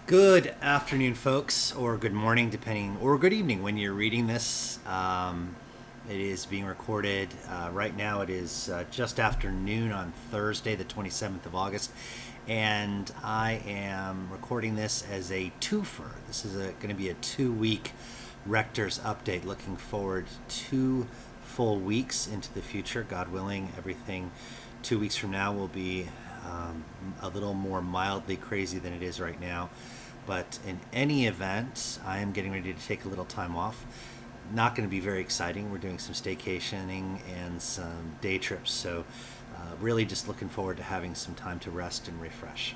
Good afternoon, folks, or good morning, depending, or good evening when you're reading this. It is being recorded right now. It is just after noon on Thursday, the 27th of August, and I am recording this as a twofer. This is going to be a 2-week Rector's update. Looking forward 2 full weeks into the future, God willing. Everything 2 weeks from now will be a little more mildly crazy than it is right now. But in any event, I am getting ready to take a little time off. Not going to be very exciting. We're doing some staycationing and some day trips. So really just looking forward to having some time to rest and refresh.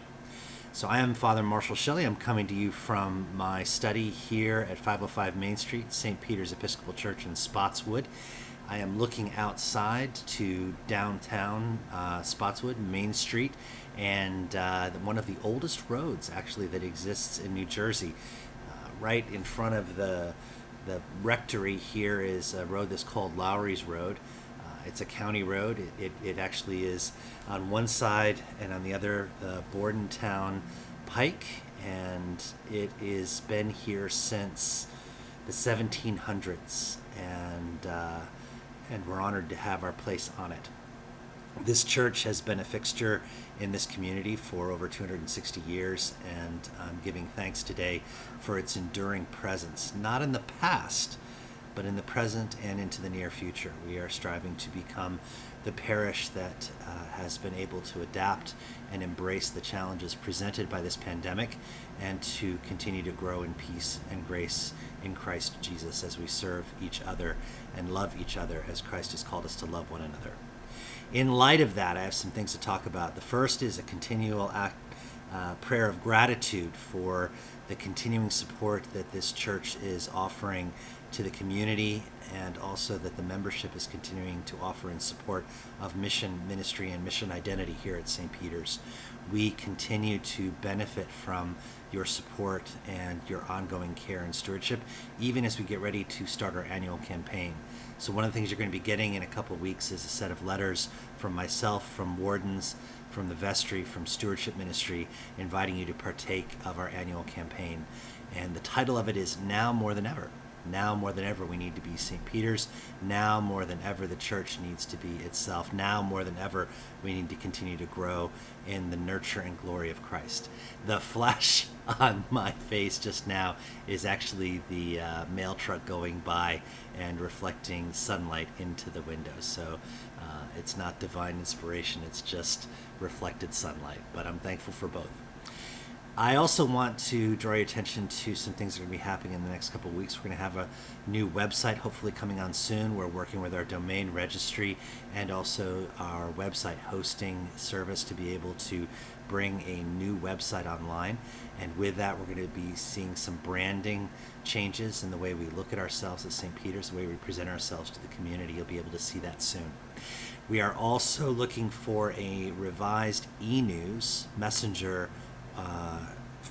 So I am Father Marshall Shelley. I'm coming to you from my study here at 505 Main Street, St. Peter's Episcopal Church in Spotswood. I am looking outside to downtown Spotswood, Main Street, and one of the oldest roads actually that exists in New Jersey. Right in front of the rectory here is a road that's called Lowry's Road. It's a county road. It actually is on one side, and on the other, the Bordentown Pike, and it has been here since the 1700s, and we're honored to have our place on it. This church has been a fixture in this community for over 260 years, and I'm giving thanks today for its enduring presence, not in the past, but in the present and into the near future. We are striving to become the parish that has been able to adapt and embrace the challenges presented by this pandemic, and to continue to grow in peace and grace in Christ Jesus as we serve each other and love each other as Christ has called us to love one another. In light of that, I have some things to talk about. The first is a continual prayer of gratitude for the continuing support that this church is offering to the community, and also that the membership is continuing to offer in support of mission ministry and mission identity here at St. Peter's. We continue to benefit from your support and your ongoing care and stewardship, even as we get ready to start our annual campaign. So one of the things you're going to be getting in a couple of weeks is a set of letters from myself, from wardens, from the vestry, from stewardship ministry, inviting you to partake of our annual campaign. And the title of it is Now More Than Ever. Now more than ever we need to be St. Peter's. Now more than ever the church needs to be itself. Now more than ever we need to continue to grow in the nurture and glory of Christ. The flash on my face just now is actually the mail truck going by and reflecting sunlight into the windows. So it's not divine inspiration, it's just reflected sunlight. But I'm thankful for both. I also want to draw your attention to some things that are going to be happening in the next couple of weeks. We're going to have a new website hopefully coming on soon. We're working with our domain registry and also our website hosting service to be able to bring a new website online. And with that, we're going to be seeing some branding changes in the way we look at ourselves at St. Peter's, the way we present ourselves to the community. You'll be able to see that soon. We are also looking for a revised e-news messenger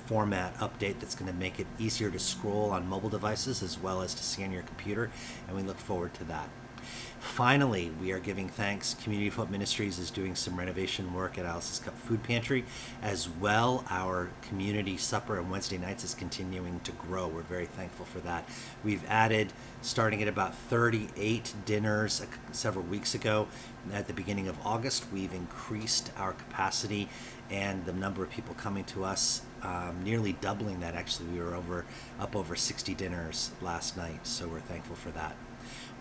format update that's going to make it easier to scroll on mobile devices as well as to see on your computer, and we look forward to that. Finally, we are giving thanks. Community of Hope Ministries is doing some renovation work at Alice's Cup Food Pantry. As well, our community supper on Wednesday nights is continuing to grow. We're very thankful for that. We've added, starting at about 38 dinners several weeks ago. At the beginning of August, we've increased our capacity and the number of people coming to us, nearly doubling that. Actually, we were up over 60 dinners last night, so we're thankful for that.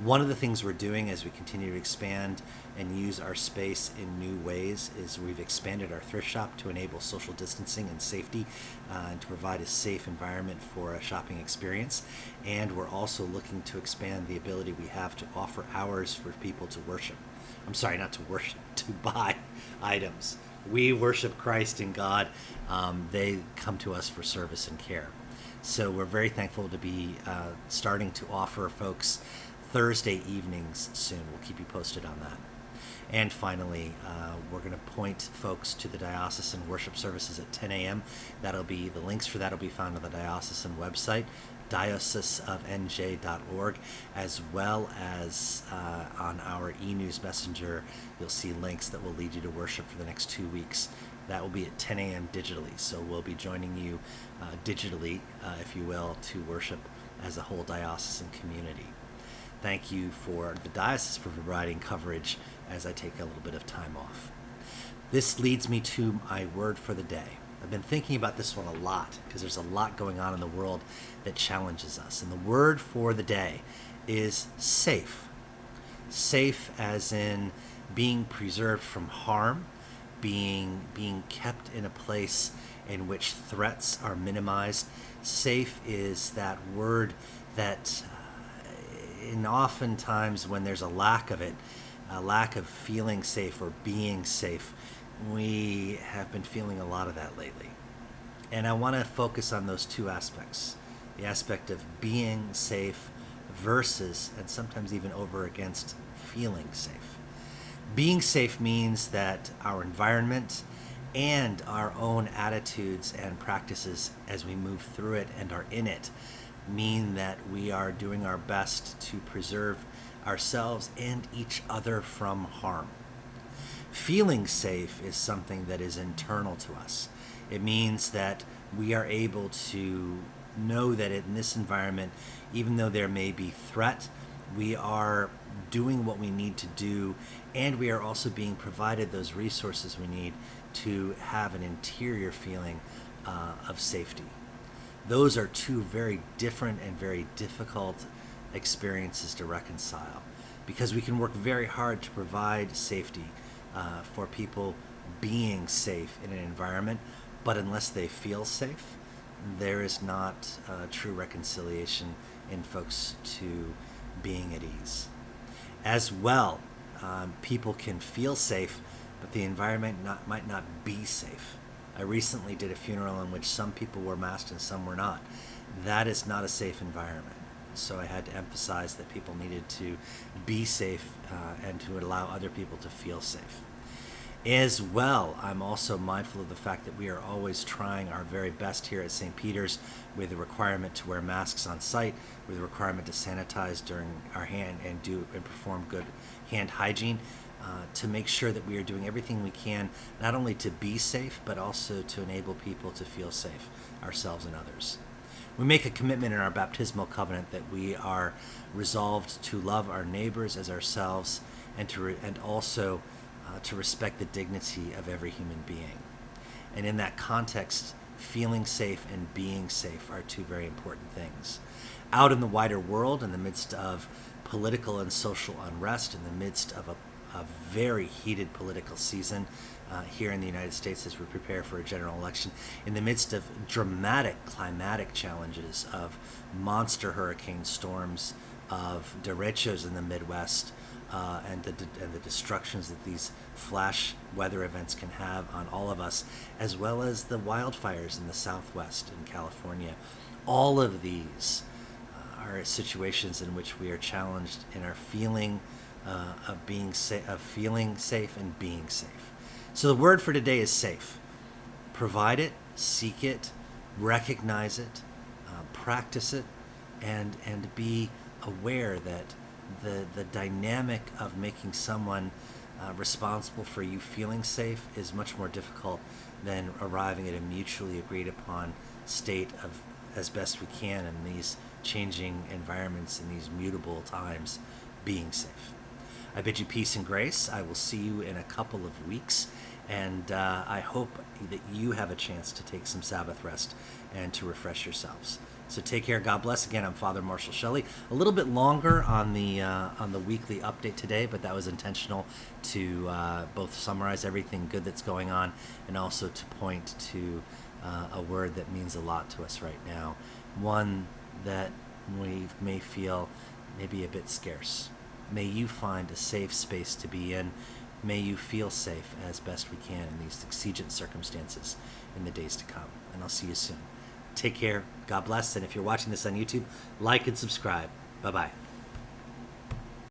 One of the things we're doing as we continue to expand and use our space in new ways is we've expanded our thrift shop to enable social distancing and safety, and to provide a safe environment for a shopping experience. And we're also looking to expand the ability we have to offer hours for people to worship. I'm sorry, not to worship, to buy items. We worship Christ and God. They come to us for service and care. So we're very thankful to be starting to offer folks Thursday evenings soon. We'll keep you posted on that. And finally, we're going to point folks to the diocesan worship services at 10 a.m. The links for that will be found on the diocesan website, dioceseofnj.org, as well as on our e-news messenger. You'll see links that will lead you to worship for the next 2 weeks That will be at 10 a.m. digitally. So we'll be joining you digitally, if you will, to worship as a whole diocesan community. Thank you for the diocese for providing coverage as I take a little bit of time off. This leads me to my word for the day. I've been thinking about this one a lot because there's a lot going on in the world that challenges us. And the word for the day is safe. Safe as in being preserved from harm, being kept in a place in which threats are minimized. Safe is that word that and oftentimes when there's a lack of it, a lack of feeling safe or being safe, we have been feeling a lot of that lately. And I want to focus on those two aspects. The aspect of being safe versus, and sometimes even over against, feeling safe. Being safe means that our environment and our own attitudes and practices as we move through it and are in it mean that we are doing our best to preserve ourselves and each other from harm. Feeling safe is something that is internal to us. It means that we are able to know that in this environment, even though there may be threat, we are doing what we need to do, and we are also being provided those resources we need to have an interior feeling of safety. Those are two very different and very difficult experiences to reconcile, because we can work very hard to provide safety for people being safe in an environment, but unless they feel safe, there is not true reconciliation in folks to being at ease. As well, people can feel safe, but the environment might not be safe. I recently did a funeral in which some people were masked and some were not. That is not a safe environment. So I had to emphasize that people needed to be safe and to allow other people to feel safe. As well, I'm also mindful of the fact that we are always trying our very best here at St. Peter's with the requirement to wear masks on site, with the requirement to sanitize during our hand and perform good hand hygiene, to make sure that we are doing everything we can, not only to be safe, but also to enable people to feel safe, ourselves and others. We make a commitment in our baptismal covenant that we are resolved to love our neighbors as ourselves and also to respect the dignity of every human being. And in that context, feeling safe and being safe are two very important things. Out in the wider world, in the midst of political and social unrest, in the midst of a very heated political season here in the United States as we prepare for a general election, in the midst of dramatic climatic challenges, of monster hurricane storms, of derechos in the Midwest, and the destructions that these flash weather events can have on all of us, as well as the wildfires in the Southwest in California. All of these are situations in which we are challenged in our feeling of feeling safe and being safe. So the word for today is safe. Provide it, seek it, recognize it, practice it, and be aware that the dynamic of making someone responsible for you feeling safe is much more difficult than arriving at a mutually agreed upon state of, as best we can in these changing environments, in these mutable times, being safe. I bid you peace and grace. I will see you in a couple of weeks, and I hope that you have a chance to take some Sabbath rest and to refresh yourselves. So take care. God bless. Again, I'm Father Marshall Shelley. A little bit longer on the weekly update today, but that was intentional to both summarize everything good that's going on and also to point to a word that means a lot to us right now, one that we may feel maybe a bit scarce. May you find a safe space to be in. May you feel safe as best we can in these exigent circumstances in the days to come. And I'll see you soon. Take care. God bless. And if you're watching this on YouTube, like and subscribe. Bye-bye.